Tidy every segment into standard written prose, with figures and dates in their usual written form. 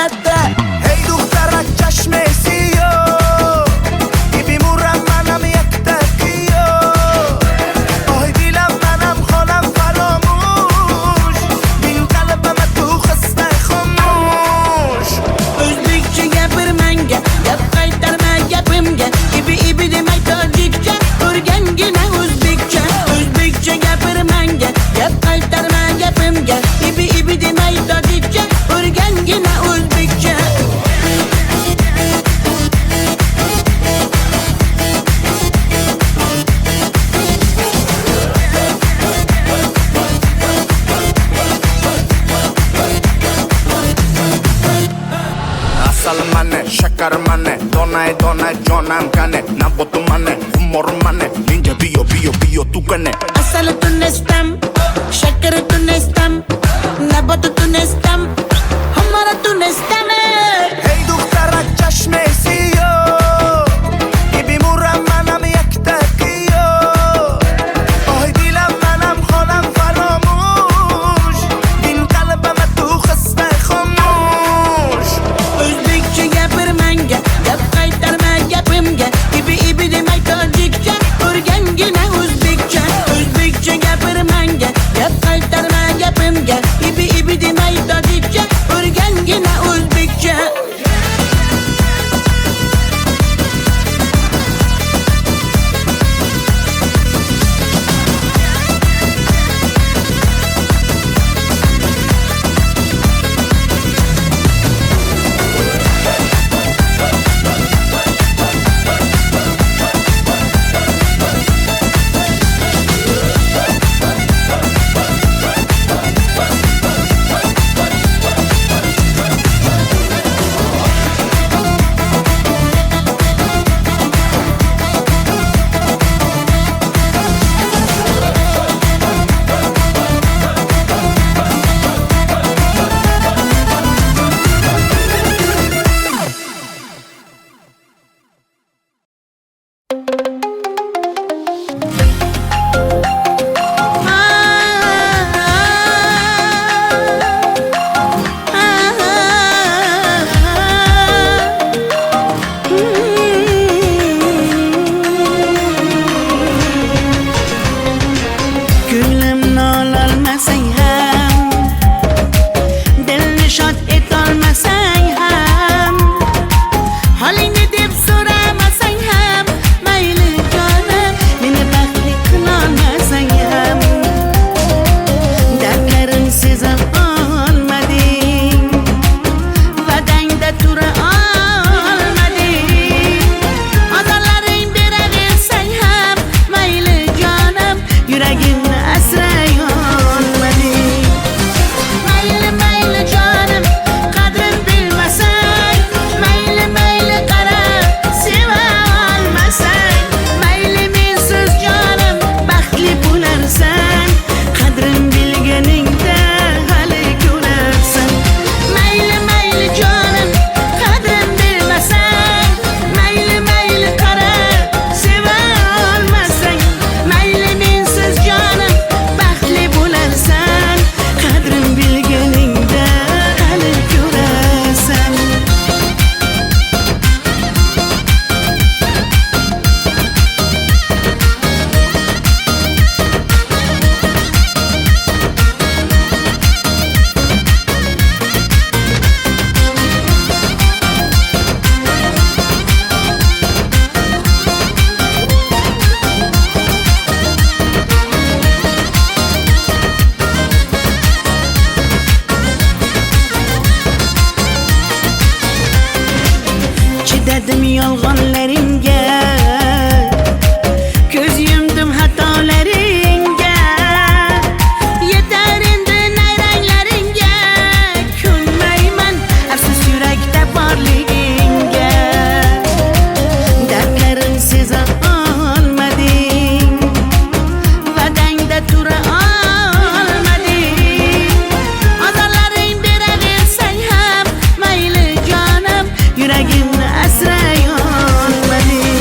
latta. Hey دخترک چشم سیاه میمورم منم یک دقیقه آی دیلم منم خانم فراموش این قلبم تو خسته خاموش O'zbekcha gapir menga, gap qaytarma gapimga. Ibi demay tojikcha, o'rgangina o'zbekcha. O'zbekcha gapir menga, gap qaytarma gapimga. Ibi demay tojikcha, o'rgangina o'zbekcha. Asal mane, şakar mane, donay donay jonam kane Nabotu mane, humor mane, ninja biyo tu kane Asal tunestam, şeker tunestam, nabat tunestam, hamara tunestam. Hey دخترک چشم سیاه میمورم منم یک دقیقه آی دیلم منم خانم فراموش این قلبم تو خسته خاموش O'zbekcha gapir menga, gap qaytarma gapimga. Ibi demay tojikcha, o'rgangina o'zbekcha. O'zbekcha gapir menga, gap qaytarma gapimga. Ibi demay tojikcha, o'rgangina o'zbekcha. Ko'nglimni ololmasang ham, dilni shod etolmasang ham, holingni deb so'ramasang ham, mayli jonim, meni baxtli qilolmasang ham, dardlarim seza olmading, va'dangda tura olmading, ozorlaring beraversang ham, mayli jonim, yuragimni asray olmading. Mayli jonim, qadrin bilmasang, mayli qara, seva olmasang, mayli mensiz jonim, baxtli bo'larsan, qadrin bilganingda hali ko'rarsan. Mayli jonim, qadrin bilmasang, mayli qara, seva olmasang, mayli mensiz jonim, baxtli bo'larsan, qadrin bilganingda hali ko'rarsan. Chidadim yolg'onlaringga, ko'z yumdim xatolaringga, yetar endi nayranglaringga, ko'nmayman afsus yurakda borligingga. Dardlarim seza olmading, va'dangda tura olmading, ozorlaring beraversang ham, mayli jonim, yuragimni asray olmading.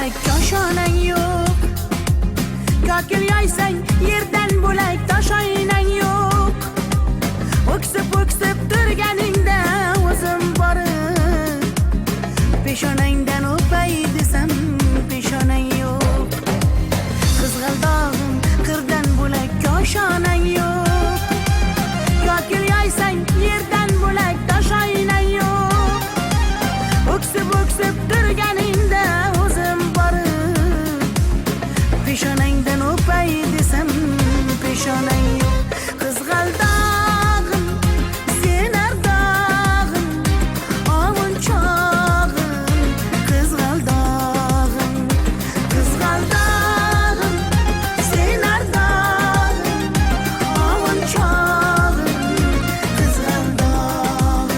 bo'lak koshonang yo'q. Kokil yoysang yerdan bo'lak tosh oynang yo'q. O'ksib turganingda o'zim borib peshonangdan o'pay desam peshonang yo'q. Qizg'aldog'im qirdan bo'lak koshonang yo'q. Kokil yoysang yerdan bo'lak tosh oynang yo'q. O'ksib turganingda o'zim borib peshonangdan o'pay desam peshonang yo'q. Qizg'aldog'im sen ardog'im ovun chog'im. Qizg'aldog'im sen ardog'im ovun chog'im. Qizg'aldog'im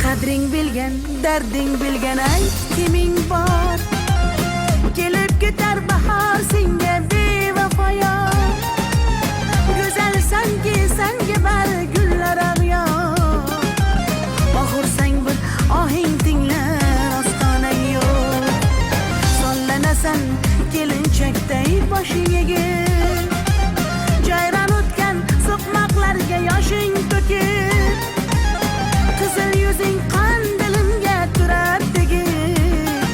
qadring bilgan, darding bilgan ayt kiming bor. Kelib ketar bahor senga bevafoyor. Go'zalsanki senga bari gullar ag'yor. Oxursang bir ohing tinglar ostonang yo'q. Sollanasan kelinchakday boshing egib. Jayron o'tgan so'qmoqlarga yoshing to'kib. Qizil yuzing qandilimga turar tegib.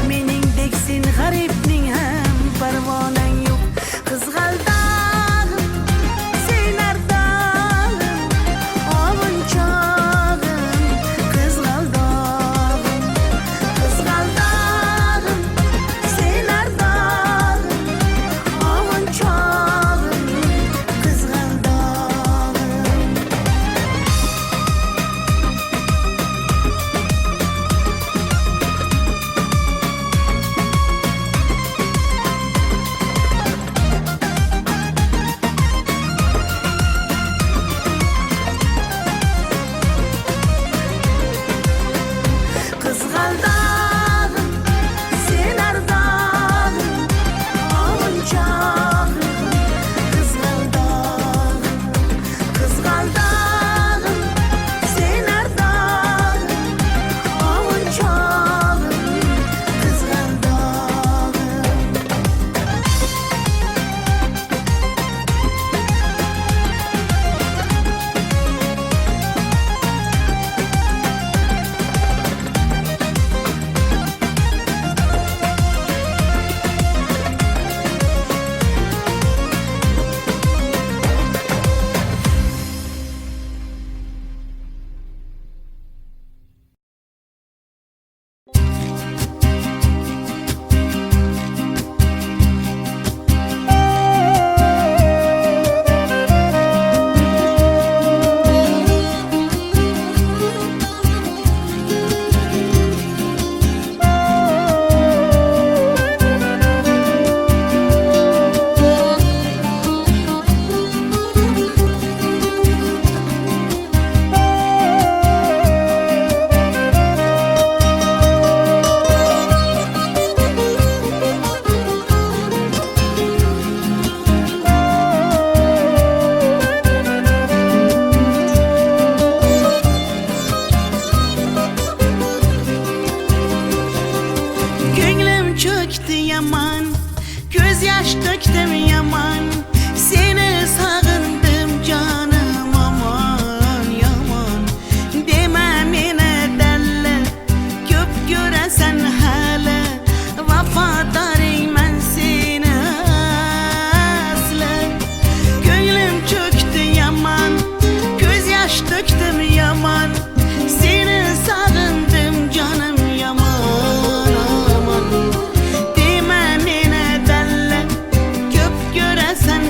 Meningdek sen g'aribning ham parvonang yo'q. Qizg'aldog'im sen ardog'im ovun chog'im. Qizg'aldog'im sen ardog'im ovun chog'im. Qizg'aldog'im Qizg'aldog'im sen ardog'im ovun chog'im. Qizg'aldog'im sen ardog'im ovun chog'im. Qizg'aldog'im ko'nglim cho'kdi yaman, ko'z yosh to'kdim yaman. Seni sog'indim jonim aman yomon. Dema meni dalla ko'p ko'rasan hali. Vafodoringman seni asli. Ko'nglim cho'kdi yaman, ko'z yosh to'kdim yaman. Seni sog'indim jonim yomon aman. Dema meni dalla ko'p ko'rasan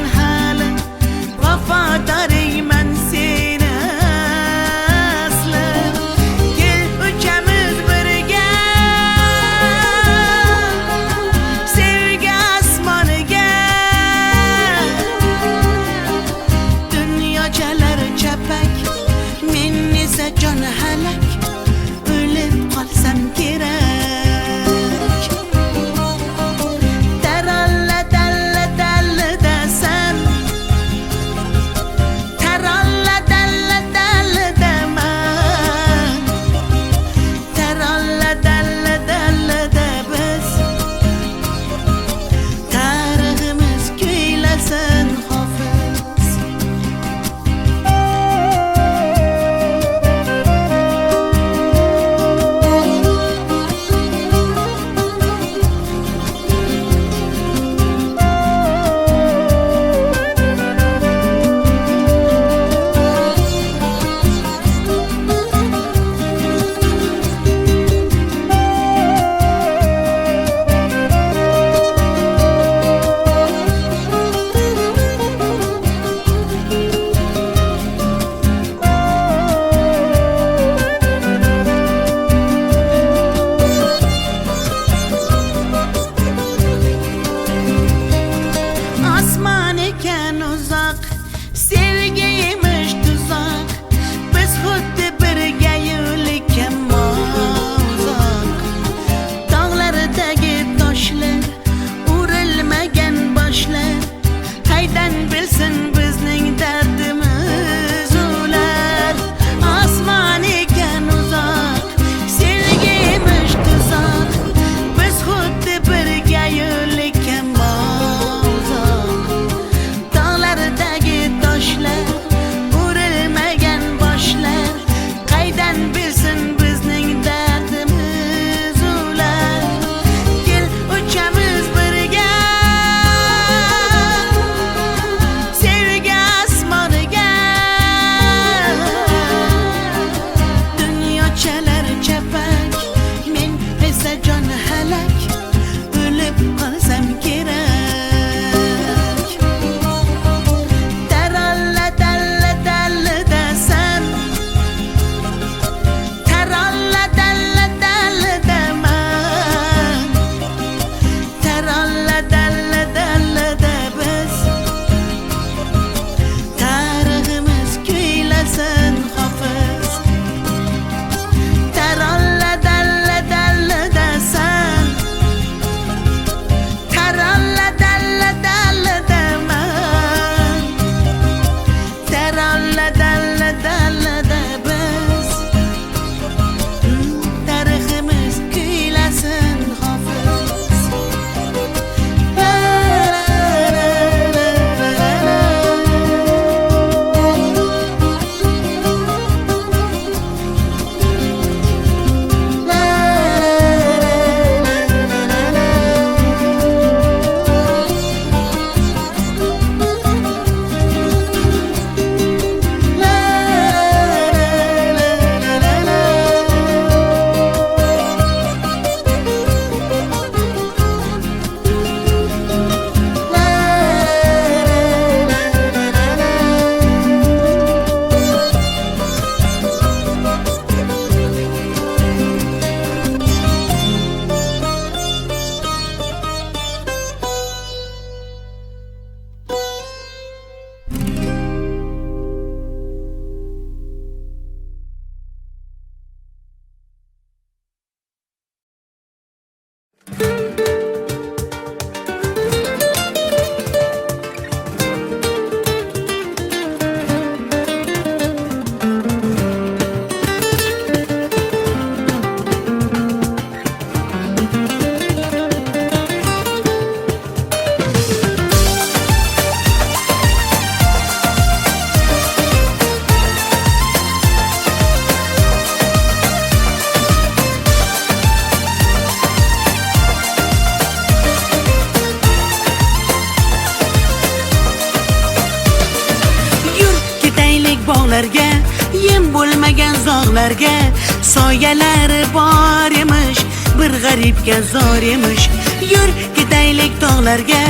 dog'larga, yem bo'lmagan zog'larga soyalari bor emish, bir g'aribga zor emish. Yur ketaylik tog'larga,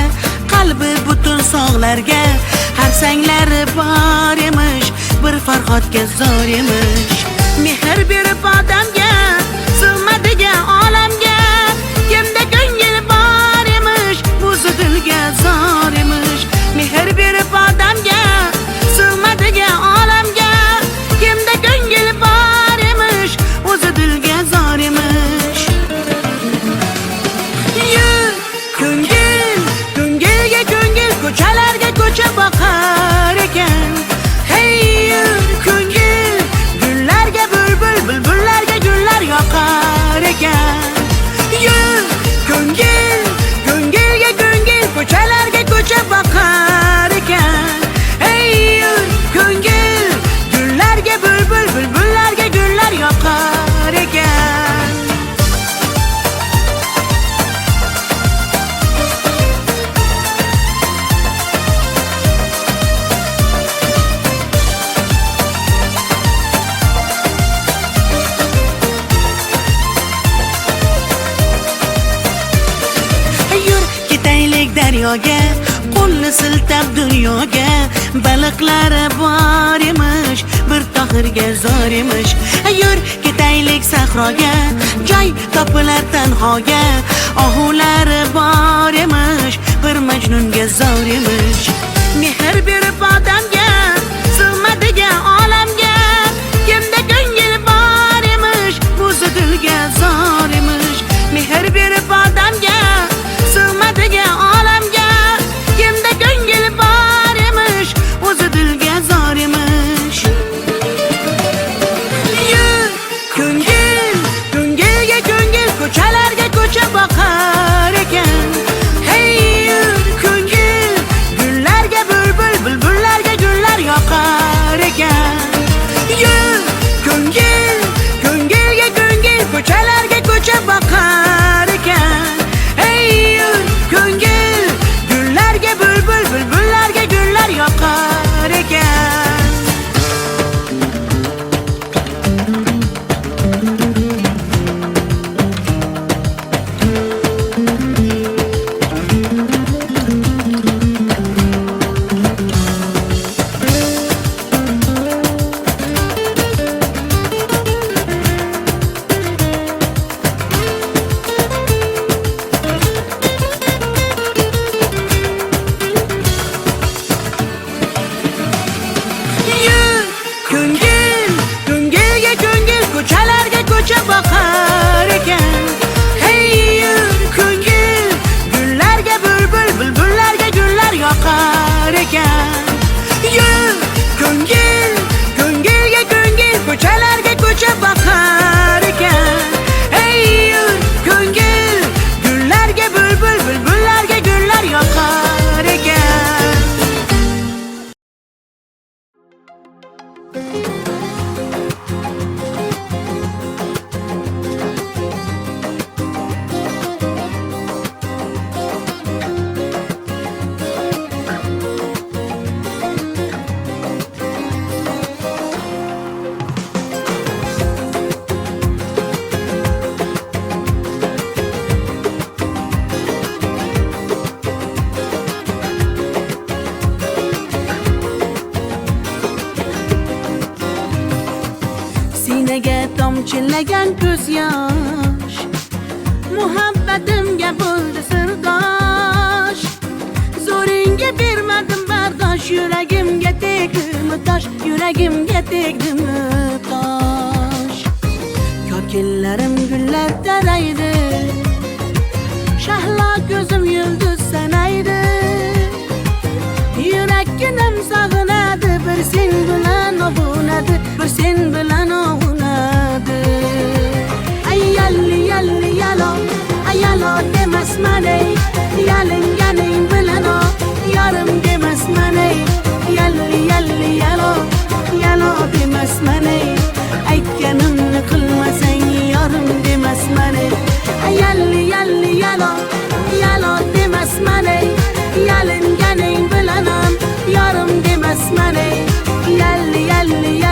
qalbi butun sog'larga, harsanglari bor emish, bir farhodga zor emish. Mehr berib odamga, sig'madigan olamga, kimda ko'ngil bor emish, o'zi dilga zor emish. Mehr berib odamga, sig'madigan olamga, kimda ko'ngil bor emish, o'zi dilga zor emish. Yur ko'ngil, ko'ngilga ko'ngil, ko'chalarga ko'cha boqar ekan. Hey yur ko'ngil, gullarga bulbul, bulbullarga gullar yoqar ekan. Yur ko'ngil, ko'ngilga ko'ngil, ko'chalarga ko'cha boqar ekan. Hey yur ko'ngil, gullarga bulbul, bulbullarga gullar yoqar ekan. Yur ketaylik daryoga, qo'lni siltab dunyoga, baliqlari bor emish, bir tohirga zor emish. Yur ketaylik sahroga, joy topilar tanhoga, ohulari bor emish, bir majnunga zor emish. Mehr berib odamga, sig'madigan olamga, kimda ko'ngil bor emish, o'zi dilga zor emish. Mehr berib odamga, sig'madigan olamga, kimda ko'ngil bor emish, o'zi dilga zor emish. Yur ko'ngil, ko'ngilga ko'ngil, ko'chalarga ko'cha boqar ekan. Hey yur ko'ngil, gullarga bulbul, bulbullarga gullar yoqar ekan. Yur ko'ngil, ko'ngilga ko'ngil, ko'chalarga ko'cha boqar ekan. Hey yur ko'ngil, gullarga bulbul, bulbullarga gullar yoqar ekan. Yur ko'ngil, ko'ngilga ko'ngil, ko'chalarga ko'cha boqar ekan. Hey yur ko'ngil, gullarga bulbul, bulbullarga gullar yoqar ekan. Yur ko'ngil, ko'ngilga ko'ngil, ko'chalarga ko'cha boqar ekan. Hey yur ko'ngil, gullarga bulbul, bulbullarga gullar yoqar ekan. Sinaga tomchilagan ko'z yosh, muhabbatimga bo'ldi sirdosh. Zo'ringga bermadim bardosh, yuragimga tegdimi tosh, yuragimga tegdimi tosh. Ko'killarim gullar taraydi, shahlo ko'zim yulduz sanaydi. Yurakkinam sog'inadi, bir sen bilan ovunadi, bir sen bilan ovunadi. Ay yalli yalli yalo, ay yalo demasman ey, yalinganing bilan o, yarim demasman ey. Yalli yalli yalo, yalo demasman ey, aytganimni qilmasang yarim demasman ey. Ay yalli yalli yalo, yalo demasman ey, yalinganing bilan o, yarim demasman ey. Yalli yalli yalo.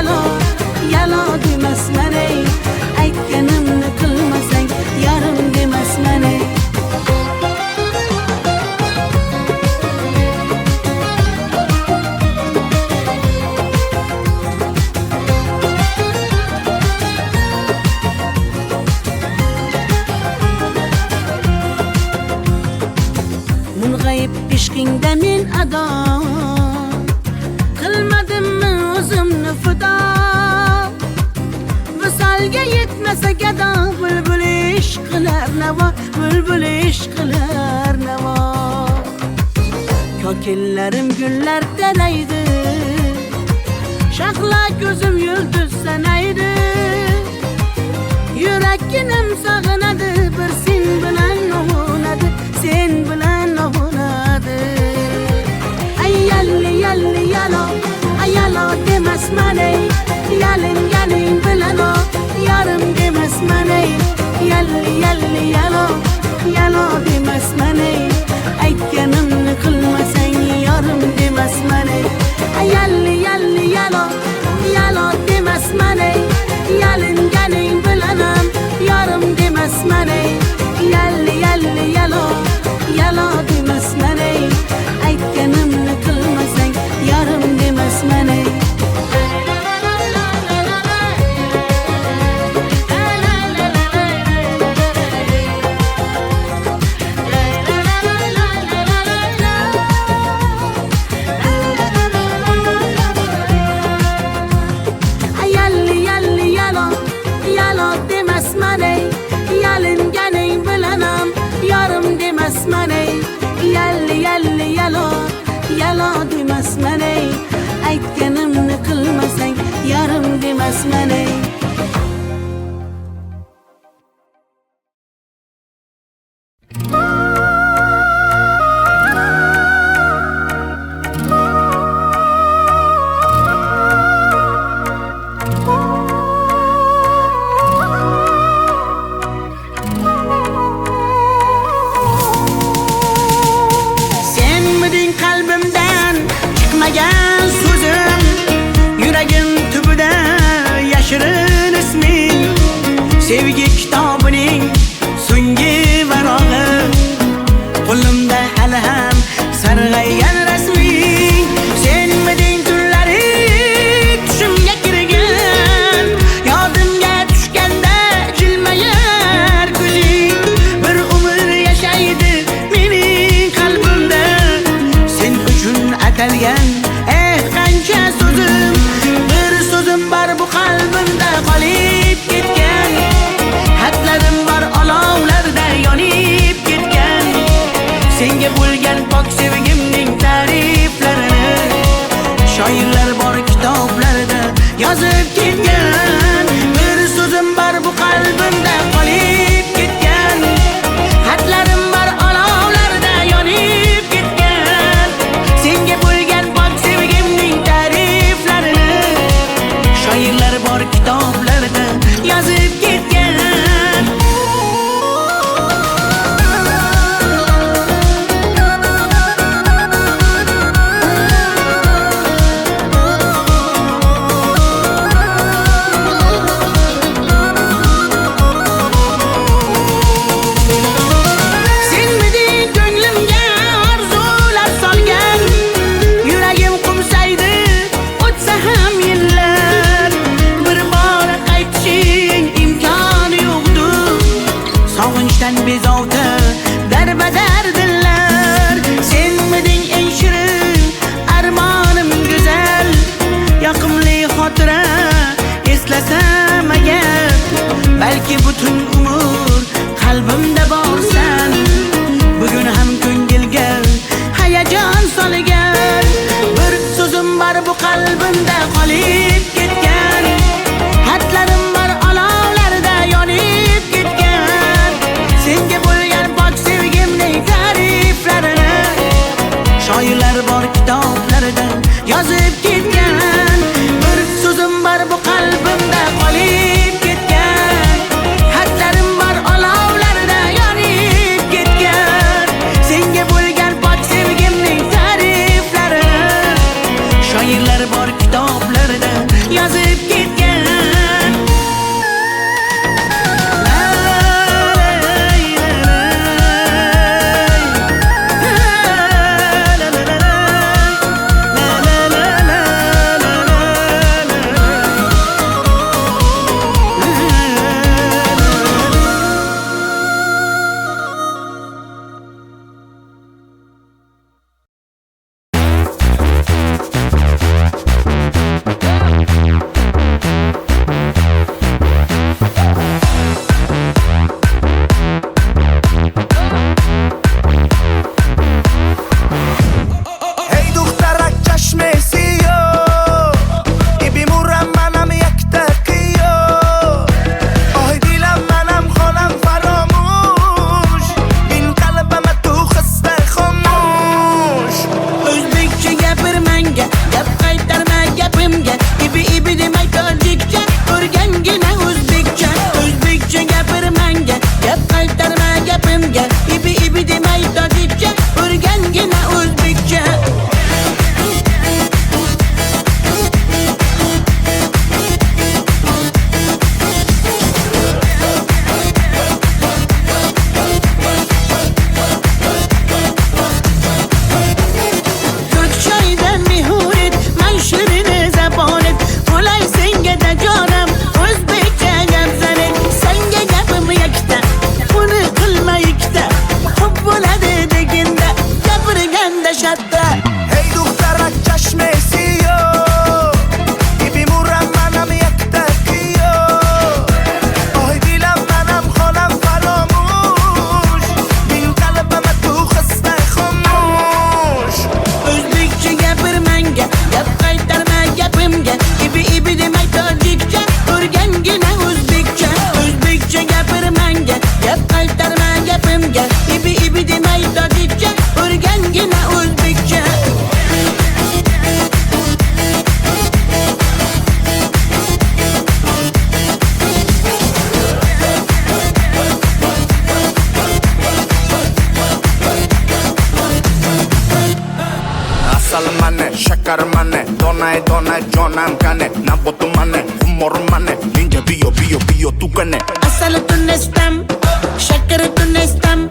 ishqingda men ado qilmadimmi o'zimni fido visolga yetmasa gado bulbul ishq qilar navo bulbul ishq qilar navo kokillarim gullar taraydi shahla ko'zim yulduz sanaydi yuraginim sog'inadi bir sen bilan ovunadi sen bilan ovunadi ay yalli yalli yalo ay yalo demasman ey yalinganing bilan o yarim demasman ey yalli yalli yalo yalo demasman ey aytganimni qilmasang yarim demasman ey ay yalli yalli yalo yalo demasman ey yalinganing bilan ham yarim demasman ey yalli yalli yalo yalo demasman ey aytganimni qilmasang yarim demasman ey yalinganing bilan ham yarim demasman ey yalli yalli yalo yalo demasman ey aytganimni qilmasang yarim demasman ey so'zim yuragim tubida yashirin isming sevgi kitobining so'nggi varog'i qo'limda hali ham sarg'aygan rasming senmiding tunlari tushimga kirgan yodimga tushganda jilmayar ko'zing bir umr yashaydi mening qalbimda sen uchun atalgan qancha so'zim bir so'zim bor bu qalbimda qolib ketgan xatlarim bor olovlarda yonib ketgan senga bo'lgan pok sevgimning ta'riflarini shoirlar bor kitoblarda yozib ketgan bir so'zim bor bu qalbimda qolib ketgan xatlarim bor olovlarda yonib ketgan senga bo'lgan pok sevgimning ta'riflarini shoirlar bor kitoblarda yozib ketgan bezovta darbadar dillar senmiding eng shirin armonim go'zal yoqimli xotira eslasam agar balki butun umr qalbimda borsan bugun ham ko'ngilga hayajon solgan bir so'zim bor bu qalbimda qolib ketgan xatlarim bor olovlarda yonib ketgan senga bo'lgan pok sevgimning ta'riflarini shoirlar bor kitoblarda yozib ketgan bir so'zim bor bu qalbimda qolib ketgan xatlarim bor olovlarda yonib ketgan senga bo'lgan pok sevgimning ta'riflarini shoirlar bor kitoblarda shakar mane, donay donay jonam kane, nabotu mane, humor mane, ninja biyo tu kane. Asal tunestam, shakar tunestam,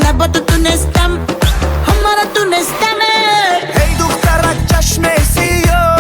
nabat tunestam, hamara tunestam. Hey دخترک چشم سیاه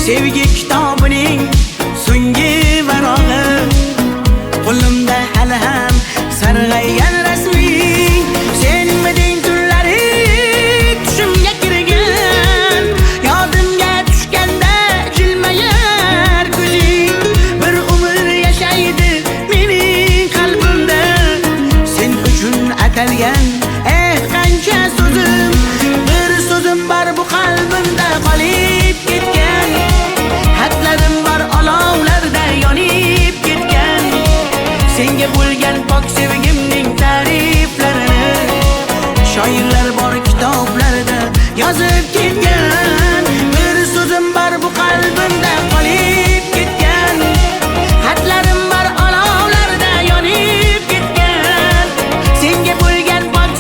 Sevgi kitobining so'nggi varog'i qo'limda hali ham sarg'aygan rasming. Senmiding tunlari tushimga kirgan, yodimga tushganda jilmayar ko'zing. Bir umr yashaydi mening qalbimda sen uchun atalgan qancha so'zim. Bir so'zim bor bu qalbimda qolib ketgan, xatlarim bor olovlarda yonib ketgan. Senga bo'lgan pok sevgimning ta'riflarini shoirlar bor kitoblarda yozib ketgan. Bir so'zim bor bu qalbimda qolib ketgan, xatlarim bor olovlarda yonib ketgan. Senga bo'lgan pok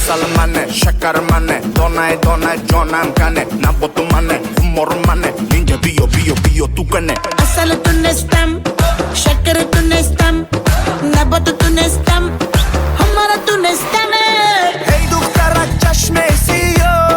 Asal mane, shakar mane, donay donay jonam kane, nabotu mane, humor mane, ninja biyo tu kane. Asal tunestam, shakar tunestam, nabat tunestam, hamara tunestam. Hey دخترک چشم سیاه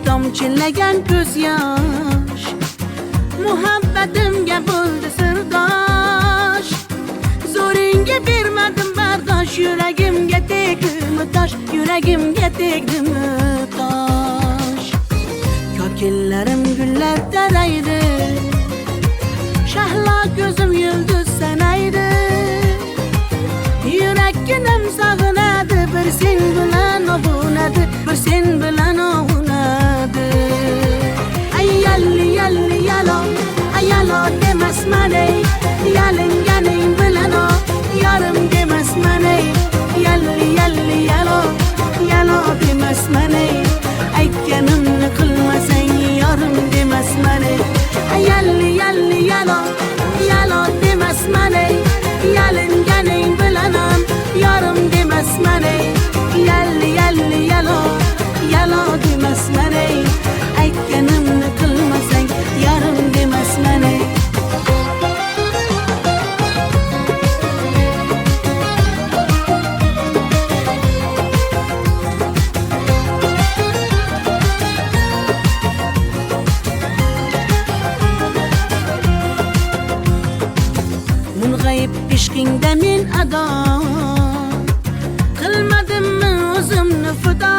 Tomchillagan ko'z yosh muhabbatimga bo'ldi sirdosh zo'ringga bermadim bardosh yuragimga tegdimi tosh yuragimga tegdimi tosh ko'killarim gullar taraydi shahlo ko'zim yulduz sanaydi yurakkinam sog'inadi bir sen bilan ovunadi bir sen bilan ovunadi ay yalli yalli yalo ay yalo demasman ey yalinganing bilan o yarim demasman ey yalli yalli yalo yalo demasman ey aytganimni qilmasang yarim demasman ey ay yalli yalli yalo yalo demasman ey yalinganing bilan ham yarim demasman ey yalli yalli yalo yalo demasman ey aytganimni qilmasang yarim demasman ey mung'ayib ishqingda men ado qilmadimmi o'zimni fido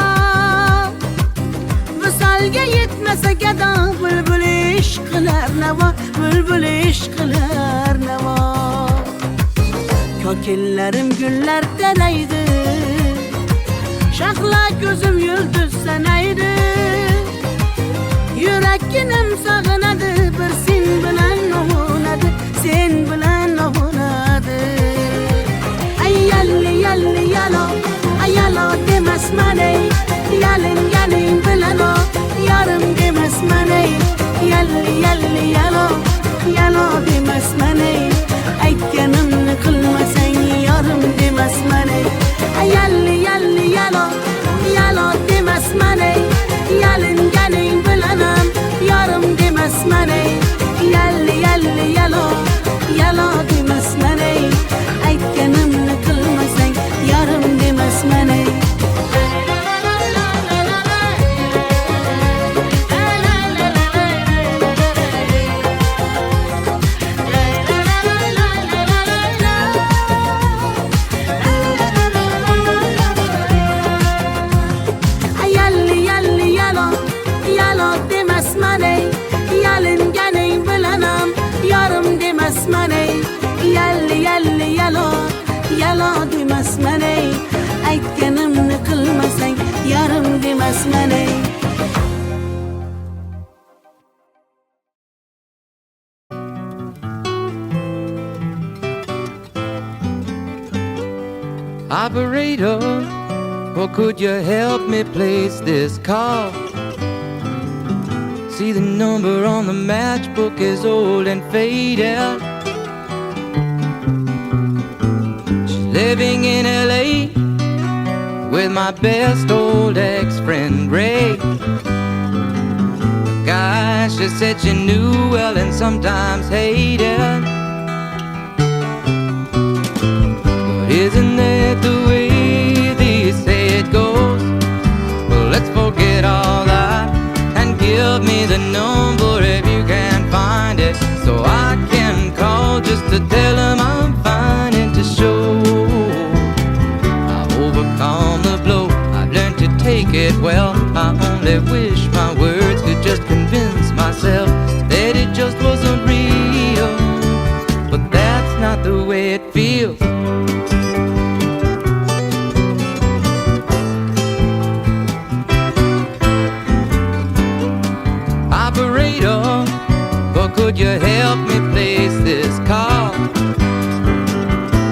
visolga yetmasa gado bulbul ishq qilar navo bulbul ishq qilar navo ko'killarim gullar taraydi shahlo ko'zim yulduz sanaydi yurakkinam sog'inadi bir sen bilan ovunadi sen bilan ovunadi ay yalli yalli yalo ay yalo demasman ey yalinganing bilan o yarim demasman ey yalli yalli yalo yalo demasman ey aytganimni qilmasang yarim demasman ey ay yalli yalli yalo yalo demasman ey yalinganing bilan ham yarim demasman ey yalli yalli yalo yalo demasman ey aytganimni qilmasang yarim demasman ey demasman ey, aytganimni qilmasang yarim demasman ey. Operator, or could you help me place this call? See, the number on the matchbook is old and faded. She's living in LA with my best old ex-friend Ray. The guy she said she knew well and sometimes hated. Isn't that the way they say it goes? Well, let's forget all that and give me the number if you can find it, so I can call just to tell them I'm fine and to show I've overcome the blow. I've learned to take it well. I only wish my words could just convince myself that it just wasn't real, but that's not the way it feels. Operator, or could you help me place this call?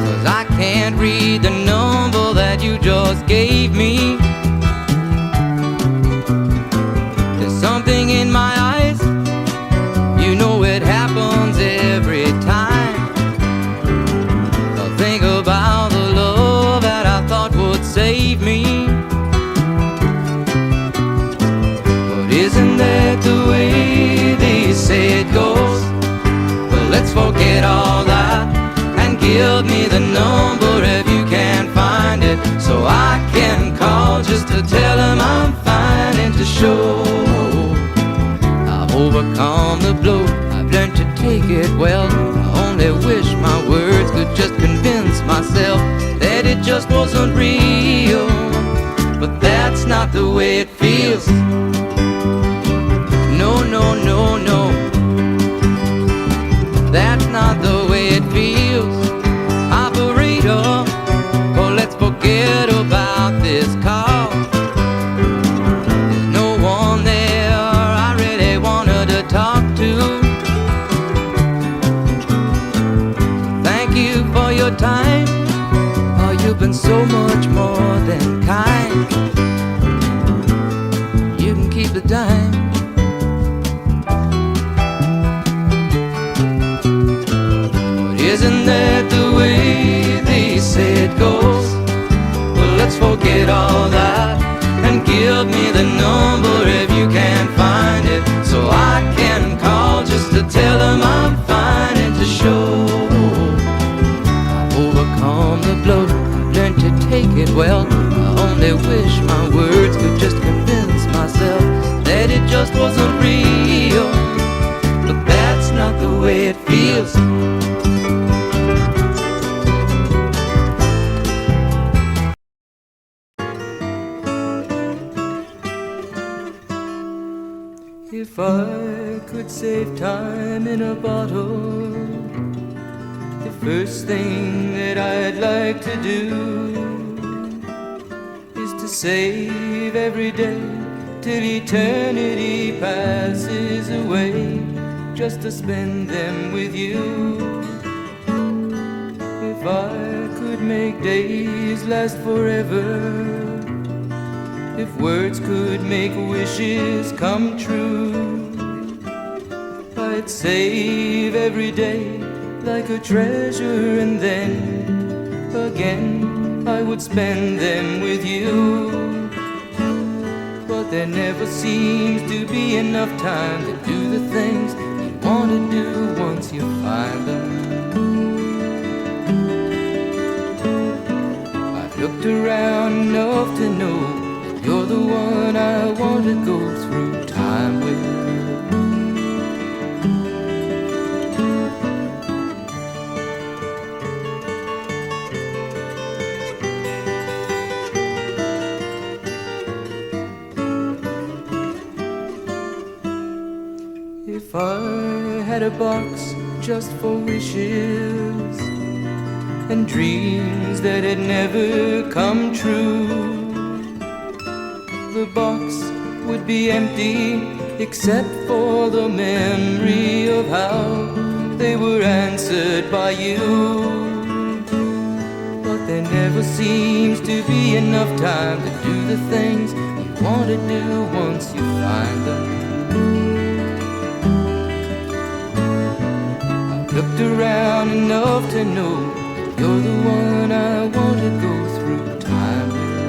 'Cause I can't read the number that you just gave me. There's something in my eyes, you know it happens every time. I think about the love that I thought would save me. Isn't that the way they say it goes? Well, let's forget all that and give me the number if you can find it, so I can call just to tell them I'm fine and to show I've overcome the blow. I've learned to take it well. I only wish my words could just convince myself that it just wasn't real, but that's not the way it feels. No, no, no, no, that's not the way it feels. Operator, oh, let's forget about this call. There's no one there I really wanted to talk to. Thank you for your time. Oh, you've been so much more than kind. You can keep the dime. Isn't that the way they say it goes? Well, let's forget all that and give me the number if you can find it, so I can call just to tell them I'm fine and to show I've overcome the blow. I've learned to take it well. I only wish my words could just convince myself that it just wasn't real, but that's not the way it feels. If I could save time in a bottle, the first thing that I'd like to do is to save every day till eternity passes away, just to spend them with you. If I could make days last forever, if words could make wishes come true, I'd save every day like a treasure, and then again I would spend them with you. But there never seems to be enough time to do the things you want to do once you find them. I've looked around enough to know you're the one I want to go through time with. If I had a box just for wishes, and dreams that had never come true. The box would be empty except for the memory of how they were answered by you. But there never seems to be enough time to do the things you want to do once you find them. I've looked around enough to know you're the one I want to go through time with.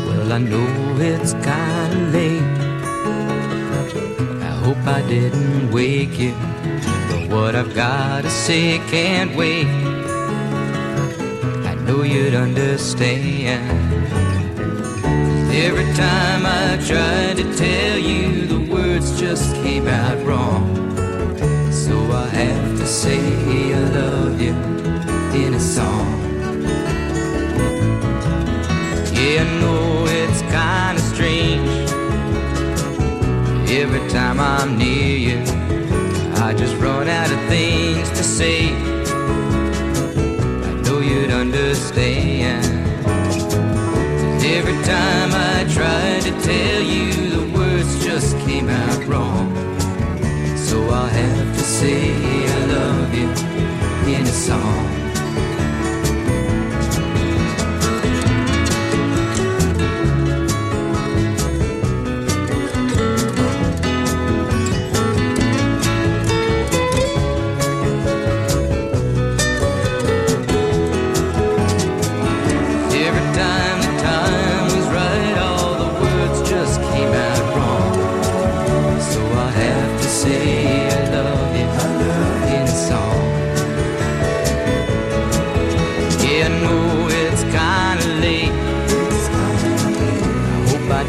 Well, I know it's kinda late. I hope I didn't wake you, but what I've gotta say can't wait. I know you'd understand. Every time I tried to tell you, the words just came out wrong. So I have to say I love you in a song. Yeah, I know it's kinda strange. Every time I'm near you, I just run out of things to say. I know you'd understand. Every time I tried to tell you, the words just came out wrong. So I'll have to say I love you in a song.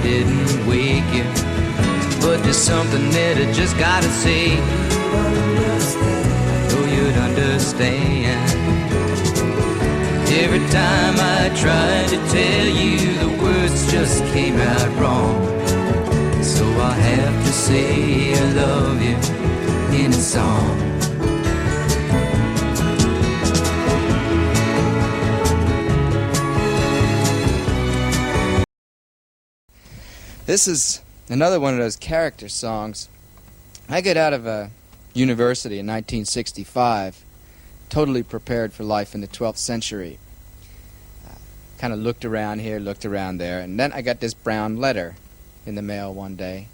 Didn't wake you, but there's something that I just gotta say. I know you'd understand. Every time I tried to tell you, the words just came out wrong. So I have to say I love you in a song. This is another one of those character songs. I got out of a university in 1965, totally prepared for life in the 12th century. Kind of looked around here, looked around there, and then I got this brown letter in the mail one day,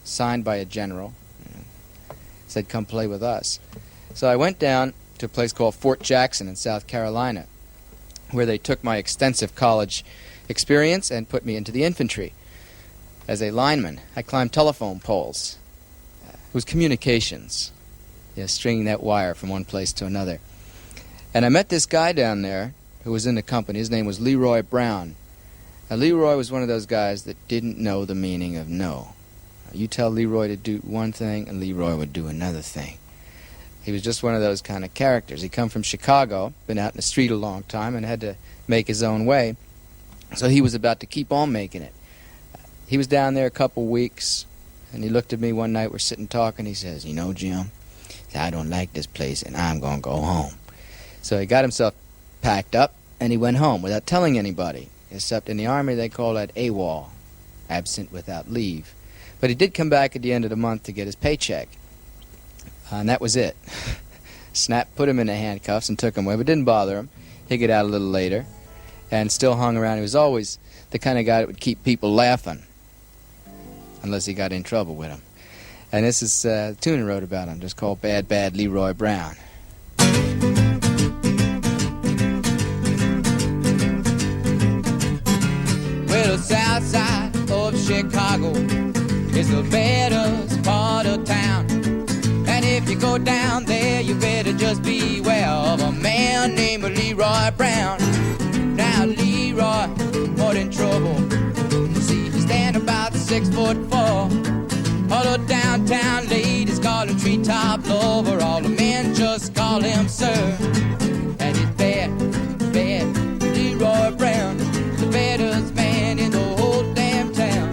signed by a general. Said, "Come play with us." So I went down to a place called Fort Jackson in South Carolina, where they took my extensive college experience and put me into the infantry. As a lineman, I climbed telephone poles. It was communications, stringing that wire from one place to another. And I met this guy down there who was in the company. His name was Leroy Brown. Now, Leroy was one of those guys that didn't know the meaning of no. You tell Leroy to do one thing, and Leroy would do another thing. He was just one of those kind of characters. He come from Chicago, been out in the street a long time, and had to make his own way. So he was about to keep on making it. He was down there a couple weeks, and he looked at me one night. We're sitting talking. He says, "You know, Jim, I don't like this place, and I'm going to go home." So he got himself packed up, and he went home without telling anybody. Except in the Army, they call that AWOL, absent without leave. But he did come back at the end of the month to get his paycheck, and that was it. Snap put him in the handcuffs and took him away, but didn't bother him. He'd get out a little later, and still hung around. He was always the kind of guy that would keep people laughing, unless he got in trouble with him. And this is a tune I wrote about him, just called Bad Bad Leroy Brown. Well, the south side of Chicago is the baddest part of town. And if you go down there, you better just beware of a man named Leroy Brown. Now Leroy, more in trouble. See, he stand about 6'4". All the downtown ladies call him treetop lover. All the men just call him sir. And he's bad, bad Leroy Brown, the baddest man in the whole damn town.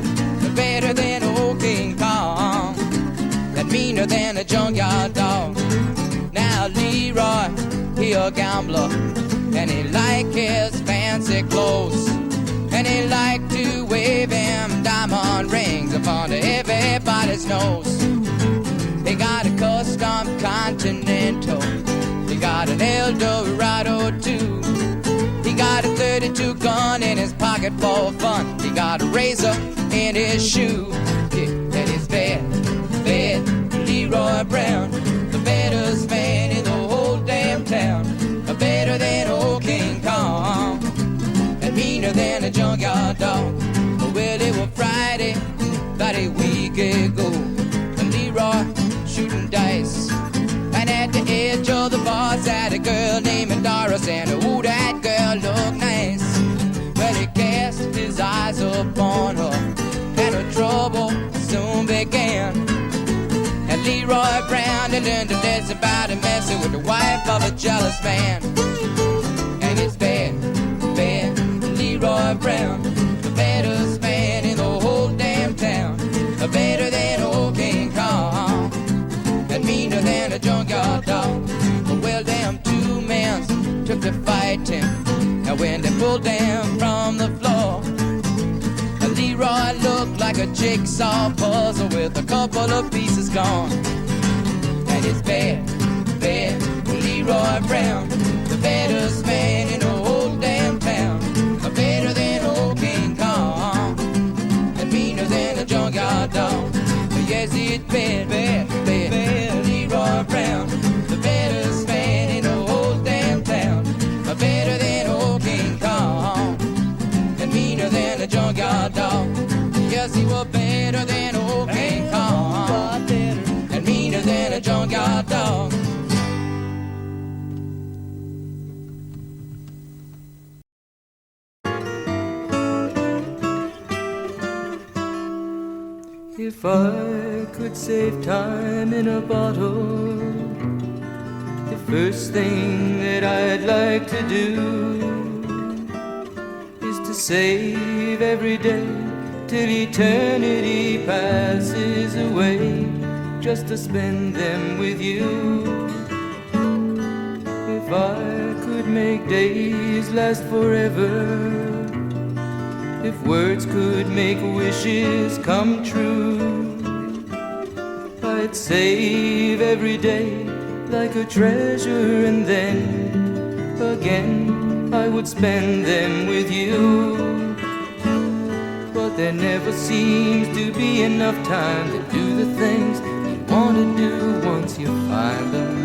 Leroy, he a gambler, and he like his fancy clothes, and he like to wave him diamond rings up under everybody's nose. He got a custom Continental, he got an Eldorado too. He got a 32 gun in his pocket for fun. He got a razor in his shoe. Yeah, and he's bad, Leroy Brown, the baddest man in the whole damn town. Better than old King Kong, and meaner than a junkyard dog. Well, it was Friday, about a week ago, and Leroy shooting dice, and at the edge of the bar sat a girl named Doris, and ooh, that girl looked nice. Well, he cast his eyes upon her, and her trouble soon began. And Leroy Brown had learned a lesson about messing with the wife of a jealous man. And it's bad, Leroy Brown, the baddest man in the whole damn town. Better than old King Kong, and meaner than a junkyard dog. Well, them two men took to fighting, and when they pulled them from the floor, Leroy looked like a jigsaw puzzle with a couple of pieces gone. And it's bad, Leroy Brown, the baddest man in the whole damn town. Better than old King Kong, and meaner than a junkyard dog. Yes, it's bad, Leroy Brown, the baddest man in the whole damn town. Better than old King Kong, and meaner than a junkyard dog. Yes, he was better than old King Kong, and meaner than a junkyard dog. If I could save time in a bottle, the first thing that I'd like to do is to save every day till eternity passes away, just to spend them with you. If I could make days last forever, if words could make wishes come true, I'd save every day like a treasure, and then again I would spend them with you. But there never seems to be enough time to do the things you want to do once you find them.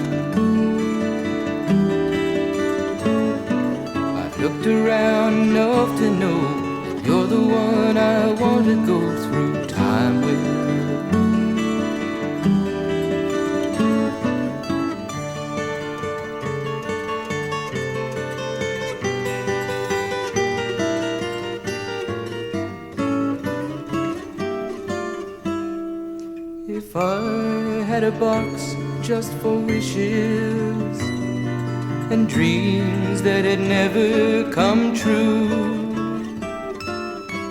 I've looked around enough to know you're the one I want to go through time with. If I had a box just for wishes and dreams that had never come true,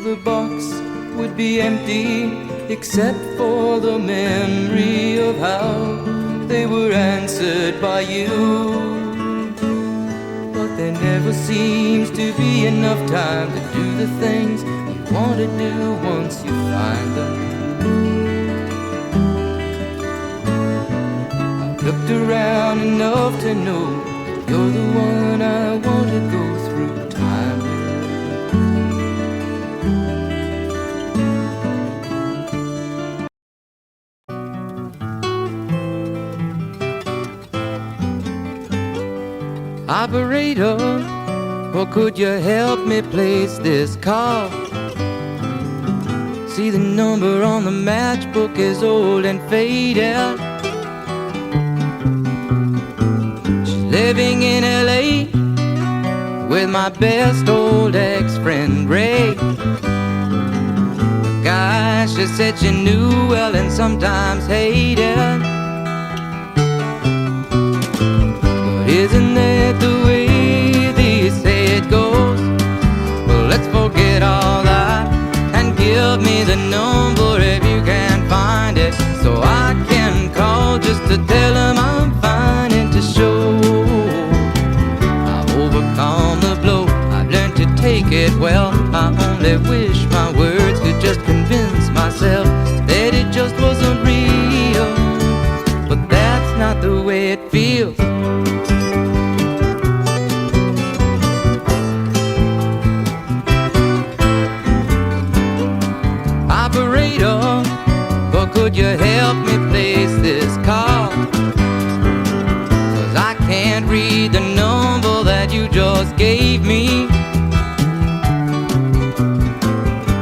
the box would be empty except for the memory of how they were answered by you. But there never seems to be enough time to do the things you want to do once you find them. I've looked around enough to know you're the one I want to go through time with. Operator, or could you help me place this call? See, the number on the matchbook is old and faded. She's living in LA with my best old ex-friend Ray, a guy she said she knew well and sometimes hated. Isn't that the way they say it goes? Well, let's forget all that and give me the number if you can find it, so I can call just to tell them I'm fine and to show only wish my words could just convince myself that it just wasn't real. But that's not the way it feels. Operator, or could you help me place this call? 'Cause I can't read the number that you just gave me.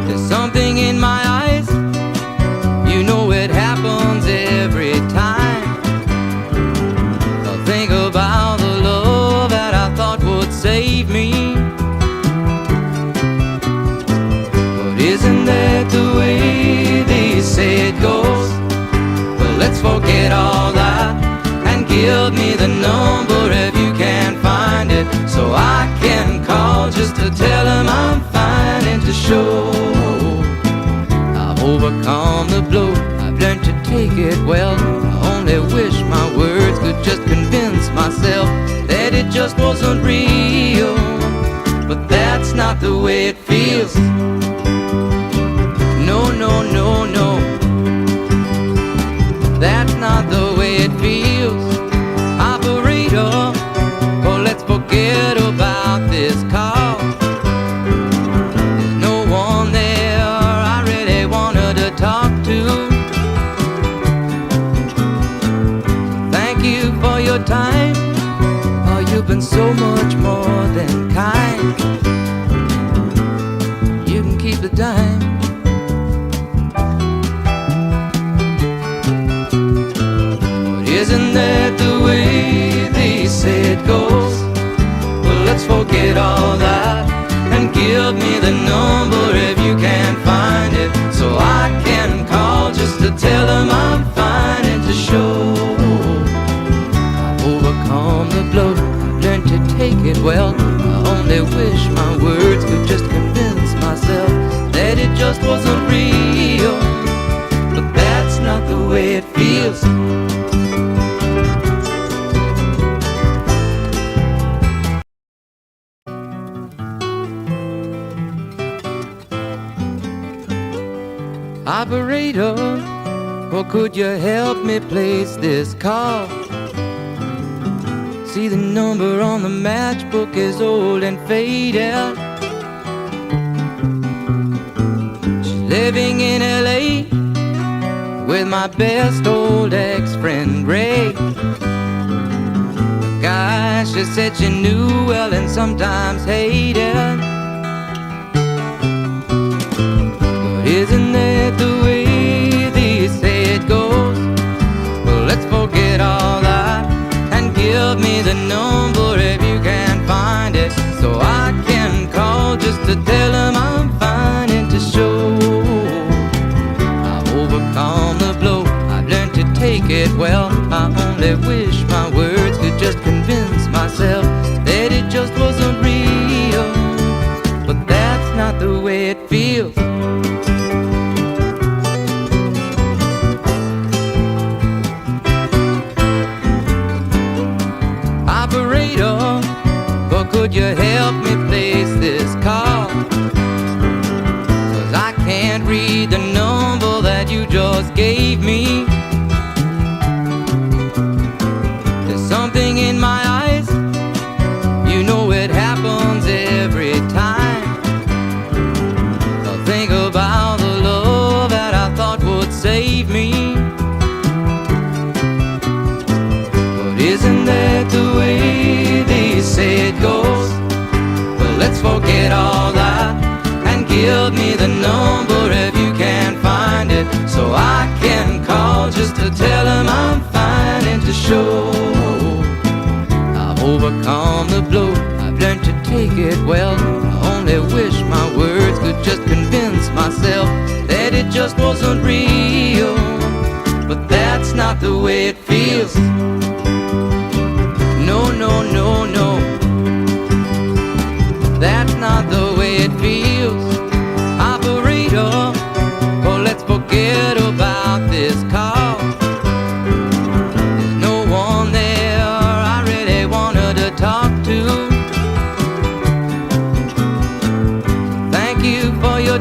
There's something in my eyes, you know it happens every time. I think about the love that I thought would save me. But isn't that the way they say it goes? Well, let's forget all that and give me the number if you can't find it, so I can call just to tell them I'm fine and to show I've overcome the blow. I've learned to take it well. I only wish my words could just convince myself that it just wasn't real. But that's not the way it feels. No, no, no, no. That's not the way it feels. Operator, oh, let's forget about this call. There's no one there I really wanted to talk to. Thank you for your time. Oh, you've been so much more than kind. You can keep the dime. Isn't that the way they say it goes? Well, let's forget all that and give me the number if you can't find it, so I can call just to tell them I'm fine and to show I've overcome the blow. I've learned to take it well. I only wish my words could just convince myself that it just wasn't real. But that's not the way it feels. Operator, or could you help me place this call? See, the number on the matchbook is old and faded. She's living in LA with my best old ex-friend Ray. The guy she said she knew well and sometimes hated. Isn't that the way they say it goes? Well, let's forget all that and give me the number if you can't find it, so I can call just to tell them I'm fine and to show I've overcome the blow. I've learned to take it well. I only wish my words could just convince myself that it just wasn't real. But that's not the way it feels. Operator, or could you help me place this call? 'Cause I can't read the number that you just gave me. There's something in my eyes, you know it happens every time. I think about the love that I thought would save me. But isn't that the way they say it goes? Well, let's forget all that and give me the number if you can't find it, so I can call just to tell them I'm fine and to show I've overcome the blow. I've learned to take it well. I only wish my words could just convince myself that it just wasn't real. But that's not the way it feels. No, no, no, no. That's not the way it feels. Operator, oh, let's forget about this call. There's no one there I really wanted to talk to. Thank you for your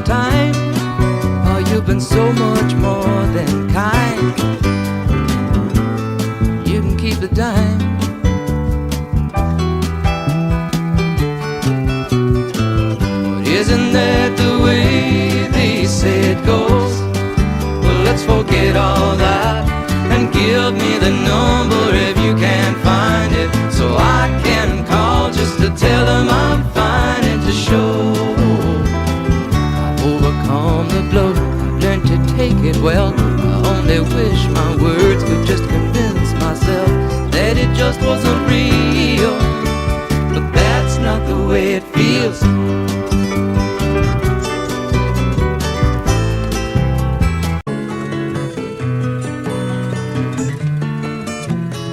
forget all that and give me the number if you can't find it, so I can call just to tell them I'm fine and to show I've overcome the blow. I've learned to take it well. I only wish my words could just convince myself that it just wasn't real, but that's not the way it feels.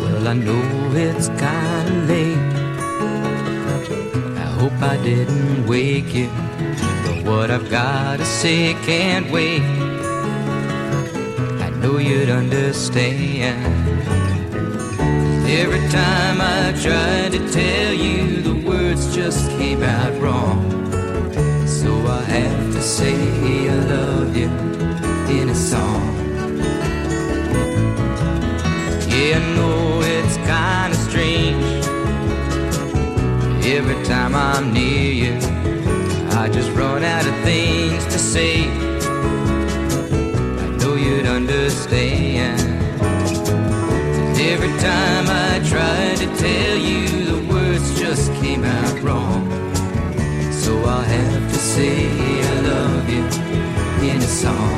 Well, I know it's kinda late. I hope I didn't wake you, but what I've gotta say can't wait. I know you'd understand. Every time I tried to tell you, the words just came out wrong. So I have to say I love you in a song. Yeah, I know it's kinda strange. Every time I'm near you, I just run out of things to say. I know you'd understand. Every time I tried to tell you, the words just came out wrong. So I'll have to say I love you in a song.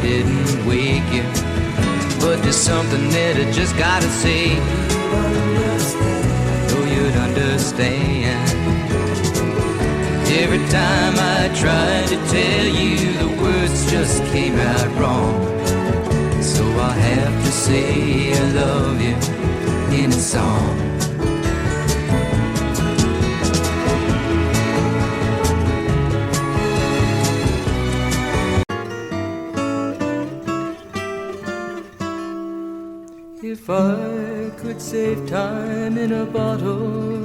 Didn't wake you, but there's something that I just gotta say. I know you'd understand. Every time I tried to tell you, the words just came out wrong. So I have to say I love you in a song. If I could save time in a bottle,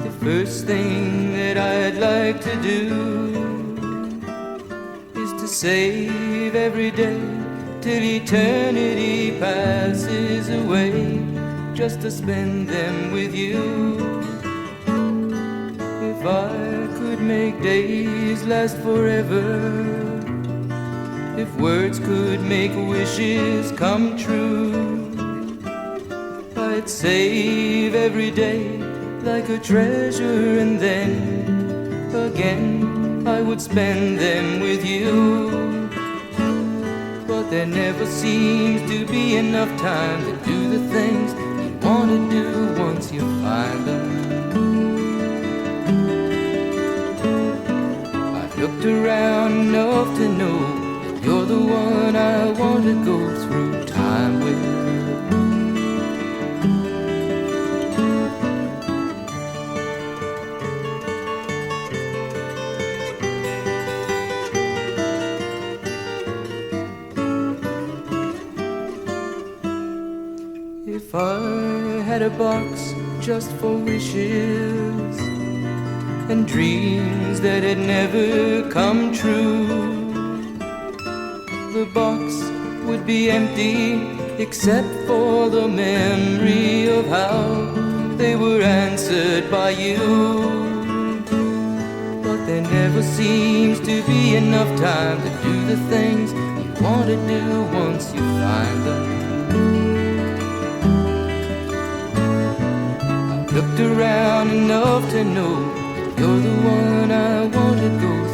the first thing that I'd like to do is to save every day till eternity passes away, just to spend them with you. If I could make days last forever, if words could make wishes come true, I'd save every day like a treasure, and then again I would spend them with you. But there never seems to be enough time to do the things you want to do once you find them. I've looked around enough to know you're the one I want to go through time with. If I had a box just for wishes and dreams that had never come true, the box would be empty except for the memory of how they were answered by you. But there never seems to be enough time to do the things you want to do once you find them. I've looked around enough to know you're the one I want to go through.